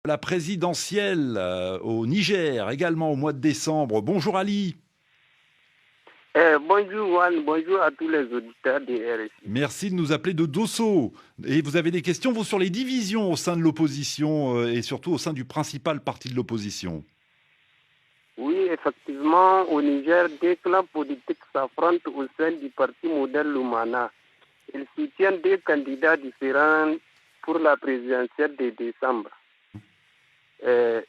La présidentielle au Niger, également au mois de décembre. Bonjour Ali. Bonjour Juan, bonjour à tous les auditeurs de RSI. Merci de nous appeler de Dosso. Et vous avez des questions, vous, sur les divisions au sein de l'opposition et surtout au sein du principal parti de l'opposition. Oui, effectivement, au Niger, deux clans politiques s'affrontent au sein du parti modèle Lumana. Ils soutiennent deux candidats différents pour la présidentielle de décembre. Euh,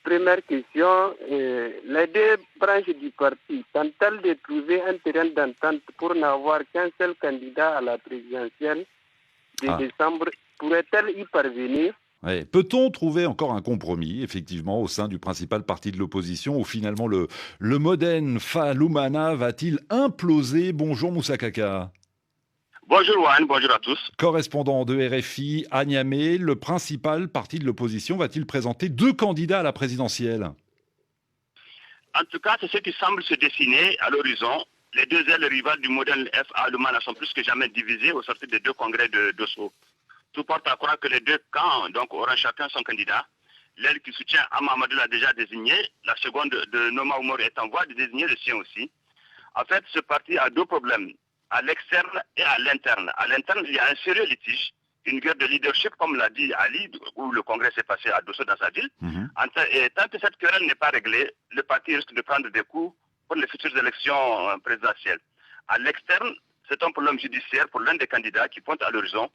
Première question, les deux branches du parti tentent-elles de trouver un terrain d'entente pour n'avoir qu'un seul candidat à la présidentielle de Ah, décembre? Pourrait-elle y parvenir? ouais. Peut-on trouver encore un compromis, effectivement, au sein du principal parti de l'opposition, où finalement le Modène Lumana va-t-il imploser? Bonjour Moussa Kaka. Bonjour Juan, bonjour à tous. Correspondant de RFI à Niamey, le principal parti de l'opposition va-t-il présenter deux candidats à la présidentielle? En tout cas, c'est ce qui semble se dessiner à l'horizon. Les deux ailes rivales du modèle FA allemand sont plus que jamais divisées au sortir des deux congrès de Dosso. Tout porte à croire que les deux camps auront chacun son candidat. L'aile qui soutient Amamadou l'a déjà désigné, la seconde de Noma Oumor est en voie de désigner le sien aussi. En fait, ce parti a deux problèmes, à l'externe et à l'interne. À l'interne, il y a un sérieux litige, une guerre de leadership, comme l'a dit Ali, où le congrès s'est passé à Dosso dans sa ville. Mhm. Et tant que cette querelle n'est pas réglée, le parti risque de prendre des coups pour les futures élections présidentielles. À l'externe, c'est un problème judiciaire pour l'un des candidats qui pointe à l'horizon,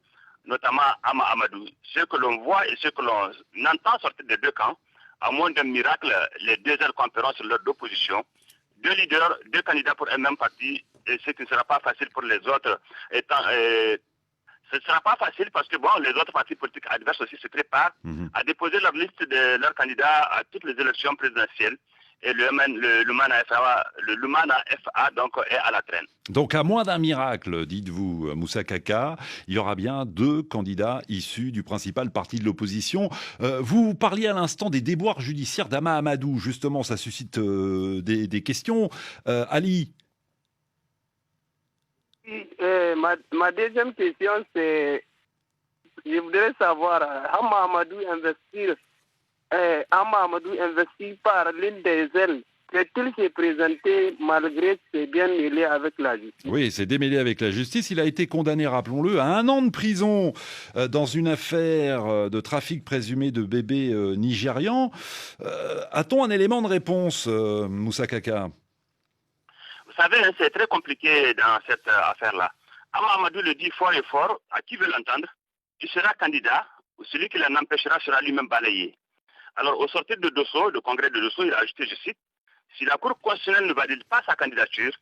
notamment Ama Amadou. Ce que l'on voit et ce que l'on entend sortir des deux camps, à moins d'un miracle, les deux ailes camperont sur leur deux positions. Deux leaders, deux candidats pour un même parti, et ce qui ne sera pas facile pour les autres, ce ne sera pas facile parce que les autres partis politiques adverses aussi se préparent Mhm. à déposer leur liste de leurs candidats à toutes les élections présidentielles. Et le Lumana FA est à la traîne. Donc, à moins d'un miracle, dites-vous, Moussa Kaka, il y aura bien deux candidats issus du principal parti de l'opposition. Vous parliez à l'instant des déboires judiciaires d'Ama Amadou. Justement, ça suscite des questions. Ali. Ma deuxième question, c'est, je voudrais savoir, Hama Amadou investi par l'une des ailes, peut-il se présenter malgré ses bien mêlés avec la justice? Oui, c'est démêlé avec la justice. Il a été condamné, rappelons-le, à 1 an de prison dans une affaire de trafic présumé de bébés nigérians. A-t-on un élément de réponse, Moussa Kaka? Vous savez, hein, c'est très compliqué dans cette affaire-là. Ama Amadou le dit fort et fort, à qui veut l'entendre, il sera candidat, ou celui qui l'en empêchera sera lui-même balayé. Alors, au sortir de Dosso, le congrès de Dosso, il a ajouté, je cite, si la Cour constitutionnelle ne valide pas sa candidature,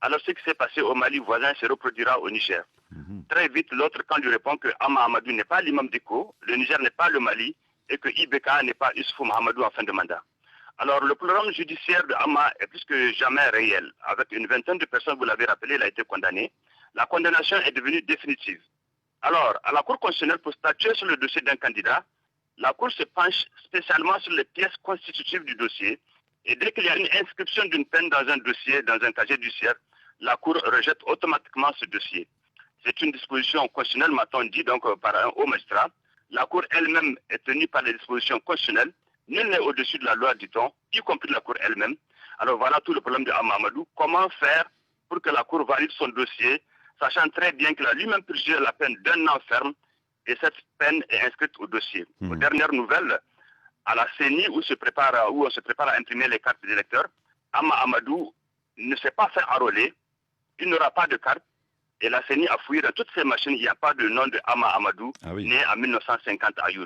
alors ce qui s'est passé au Mali voisin se reproduira au Niger. Mhm. Très vite, l'autre camp lui répond que Ama Amadou n'est pas l'imam d'Iko, le Niger n'est pas le Mali, et que IBK n'est pas Issoufou Mahamadou en fin de mandat. Alors, le programme judiciaire de Ama est plus que jamais réel. Avec une vingtaine de personnes, vous l'avez rappelé, il a été condamné. La condamnation est devenue définitive. Alors, à la Cour constitutionnelle, pour statuer sur le dossier d'un candidat, la Cour se penche spécialement sur les pièces constitutives du dossier. Et dès qu'il y a une inscription d'une peine dans un dossier, dans un casier judiciaire, la Cour rejette automatiquement ce dossier. C'est une disposition constitutionnelle, m'a-t-on dit, par un haut magistrat. La Cour elle-même est tenue par les dispositions constitutionnelles. Nul n'est au-dessus de la loi, dit-on, y compris la Cour elle-même. Alors voilà tout le problème de Amamadou. Comment faire pour que la Cour valide son dossier, sachant très bien qu'il a lui-même purgé la peine d'1 an ferme, et cette peine est inscrite au dossier. Aux Mhm. dernières nouvelles, à la CENI, où on se prépare à imprimer les cartes des électeurs, Ama Amadou ne s'est pas fait enrôler, il n'aura pas de carte, et la CENI a fouillé dans toutes ces machines, il n'y a pas de nom de Ama Amadou, Ah oui. né en 1950 à Yuri.